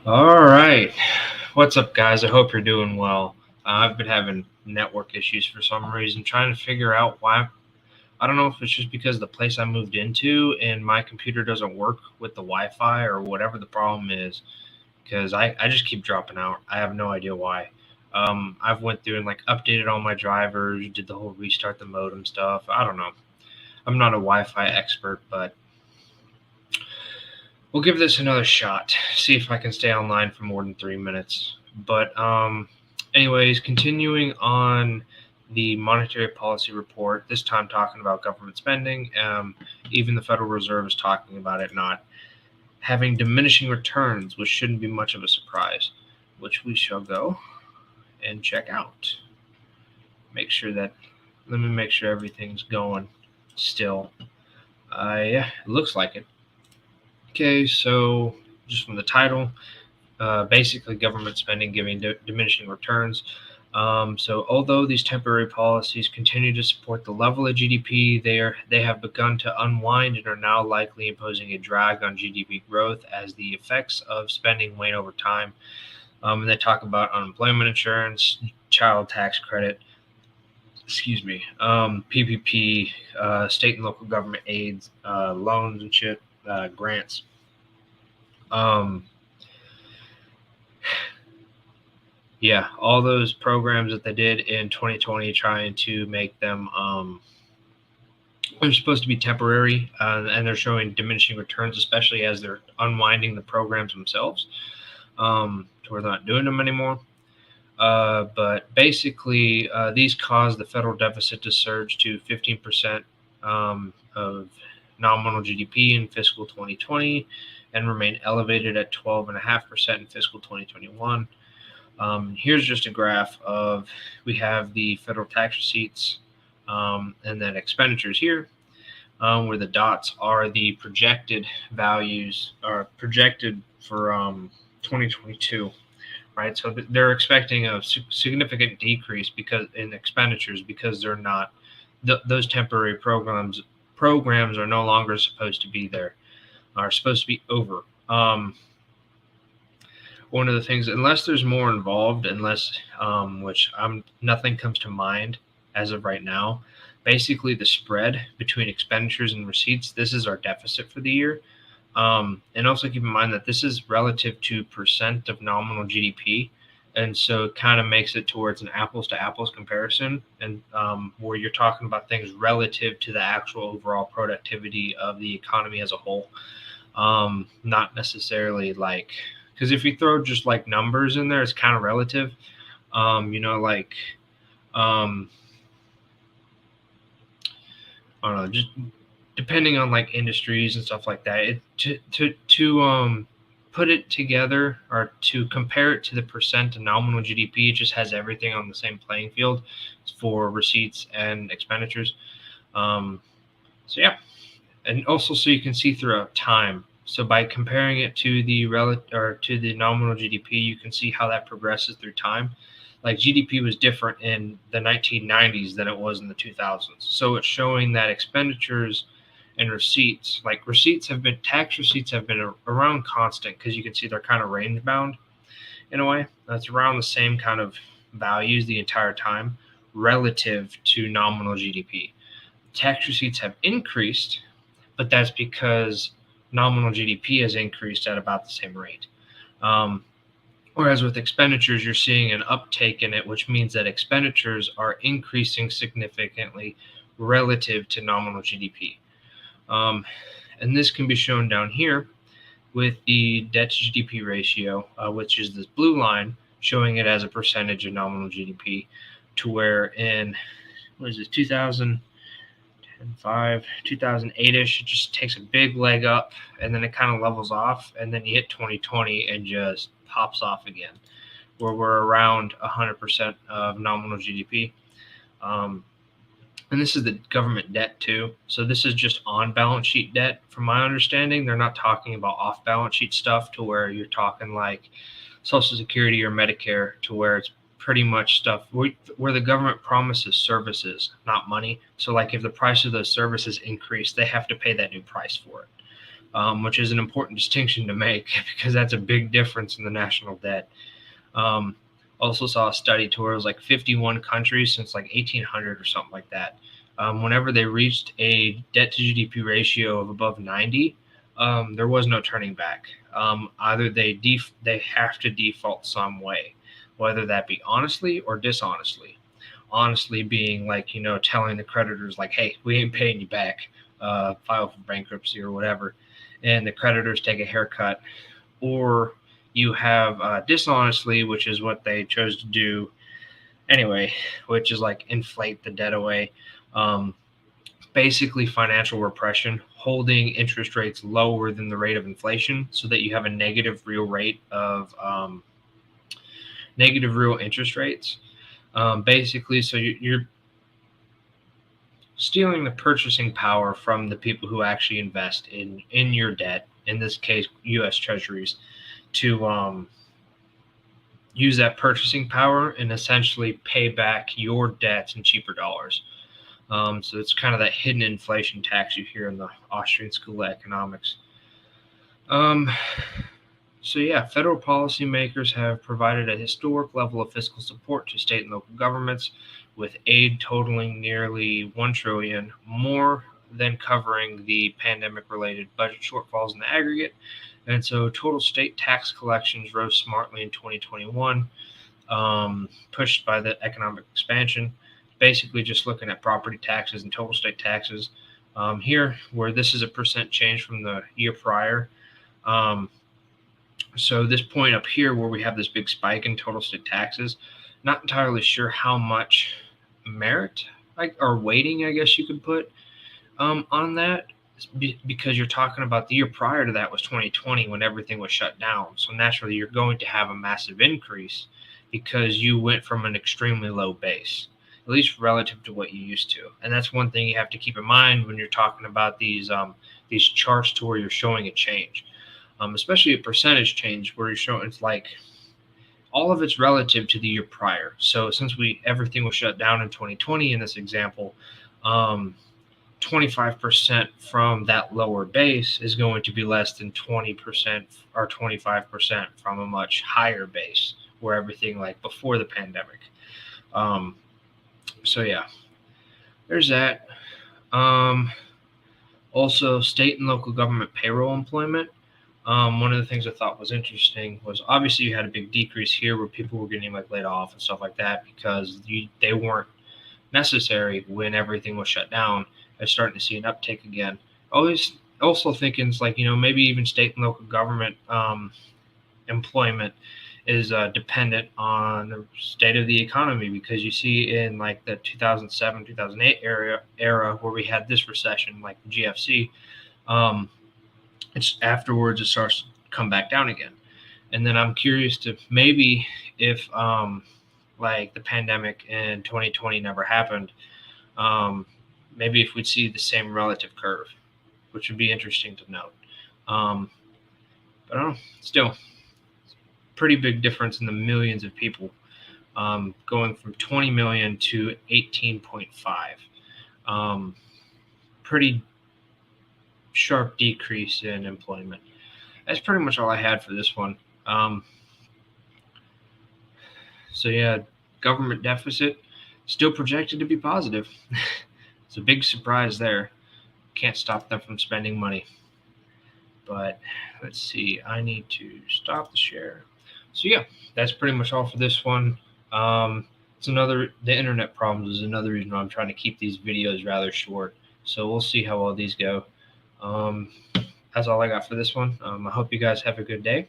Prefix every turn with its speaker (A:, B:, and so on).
A: All right. What's up, guys? I hope you're doing well. I've been having network issues for some reason, trying to figure out why. I don't know if it's just because the place I moved into and my computer doesn't work with the Wi Fi or whatever the problem is, because I just keep dropping out. I have no idea why. I've went through and like updated all my drivers, did the whole restart the modem stuff. I don't know. I'm not a Wi Fi expert, but we'll give this another shot. See if I can stay online for more than 3 minutes. Anyways, continuing on the monetary policy report. This time talking about government spending. Even the Federal Reserve is talking about it not having diminishing returns, which shouldn't be much of a surprise. Which we shall go and check out. Make sure that. Let me make sure everything's going still. Yeah, it looks like it. Okay, so just from the title, basically government spending giving diminishing returns. So although these temporary policies continue to support the level of GDP, they have begun to unwind and are now likely imposing a drag on GDP growth as the effects of spending wane over time. And they talk about unemployment insurance, child tax credit, PPP, state and local government aids, loans and shit, grants. Um, yeah, all those programs that they did in 2020 trying to make them they're supposed to be temporary, and they're showing diminishing returns, especially as they're unwinding the programs themselves, to where they're not doing them anymore. But basically, these caused the federal deficit to surge to 15% of nominal GDP in fiscal 2020 and remain elevated at 12.5% in fiscal 2021. Here's just a graph of we have the federal tax receipts and then expenditures here, where the dots are the projected values or projected for 2022, right? So they're expecting a significant decrease because in expenditures because they're not those temporary programs are no longer supposed to be there, are supposed to be over. One of the things, unless there's more involved, which nothing comes to mind as of right now. Basically, the spread between expenditures and receipts. This is our deficit for the year, and also keep in mind that this is relative to percent of nominal GDP, and so it kind of makes it towards an apples to apples comparison, and where you're talking about things relative to the actual overall productivity of the economy as a whole, not necessarily like because if you throw just like numbers in there, it's kind of relative. Like I don't know, just depending on like industries and stuff like that. To put it together or to compare it to the percent of nominal GDP, it just has everything on the same playing field for receipts and expenditures. So yeah, and also so you can see throughout time. So by comparing it to the nominal GDP, you can see how that progresses through time. Like GDP was different in the 1990s than it was in the 2000s. So it's showing that expenditures and receipts, like tax receipts have been around constant because you can see they're kind of range bound in a way. That's around the same kind of values the entire time relative to nominal GDP. Tax receipts have increased, but that's because nominal GDP has increased at about the same rate. Whereas with expenditures, you're seeing an uptake in it, which means that expenditures are increasing significantly relative to nominal GDP. And this can be shown down here with the debt to GDP ratio, which is this blue line showing it as a percentage of nominal GDP, to where in, 2005, 2008-ish, it just takes a big leg up and then it kind of levels off, and then you hit 2020 and just pops off again, where we're around 100% of nominal GDP. And this is the government debt too. So this is just on balance sheet debt. From my understanding, they're not talking about off balance sheet stuff to where you're talking like Social Security or Medicare, to where it's pretty much stuff where the government promises services, not money. So like if the price of those services increase, they have to pay that new price for it. which is an important distinction to make because that's a big difference in the national debt. Also saw a study to where it was like 51 countries since like 1800 or something like that. Whenever they reached a debt to GDP ratio of above 90, there was no turning back. Either they have to default some way, whether that be honestly or dishonestly. Honestly being like, telling the creditors like, hey, we ain't paying you back, file for bankruptcy or whatever, and the creditors take a haircut. Or you have dishonestly, which is what they chose to do anyway, which is like inflate the debt away. Basically financial repression, holding interest rates lower than the rate of inflation so that you have a negative real rate of negative real interest rates. Basically, so you're stealing the purchasing power from the people who actually invest in your debt, in this case, U.S. Treasuries, to use that purchasing power and essentially pay back your debts in cheaper dollars. So it's kind of that hidden inflation tax you hear in the Austrian School of Economics. So yeah, federal policymakers have provided a historic level of fiscal support to state and local governments, with aid totaling nearly $1 trillion, more than covering the pandemic-related budget shortfalls in the aggregate. And so total state tax collections rose smartly in 2021, pushed by the economic expansion. Basically just looking at property taxes and total state taxes. Here, where this is a percent change from the year prior. So this point up here where we have this big spike in total state taxes, not entirely sure how much merit or weighting, I guess you could put on that, because you're talking about the year prior to that was 2020 when everything was shut down. So naturally you're going to have a massive increase because you went from an extremely low base, at least relative to what you used to. And that's one thing you have to keep in mind when you're talking about these charts to where you're showing a change. Especially a percentage change where you're showing it's like all of it's relative to the year prior. So since everything was shut down in 2020 in this example, 25% from that lower base is going to be less than 20% or 25% from a much higher base where everything like before the pandemic. So yeah, there's that. Also, state and local government payroll employment. One of the things I thought was interesting was obviously you had a big decrease here where people were getting like laid off and stuff like that because they weren't necessary when everything was shut down. I was starting to see an uptick again. Always also thinking it's like, maybe even state and local government employment is dependent on the state of the economy, because you see in like the 2007, 2008 era where we had this recession, like the GFC, it's afterwards it starts to come back down again. And then I'm curious to maybe if like the pandemic in 2020 never happened, maybe if we'd see the same relative curve, which would be interesting to note. But I don't know, still pretty big difference in the millions of people, going from 20 million to 18.5. Pretty sharp decrease in employment. That's pretty much all I had for this one. So yeah, government deficit still projected to be positive. It's a big surprise there. Can't stop them from spending money. But let's see, I need to stop the share. So yeah, that's pretty much all for this one. The internet problems is another reason why I'm trying to keep these videos rather short. So we'll see how all these go. That's all I got for this one. I hope you guys have a good day.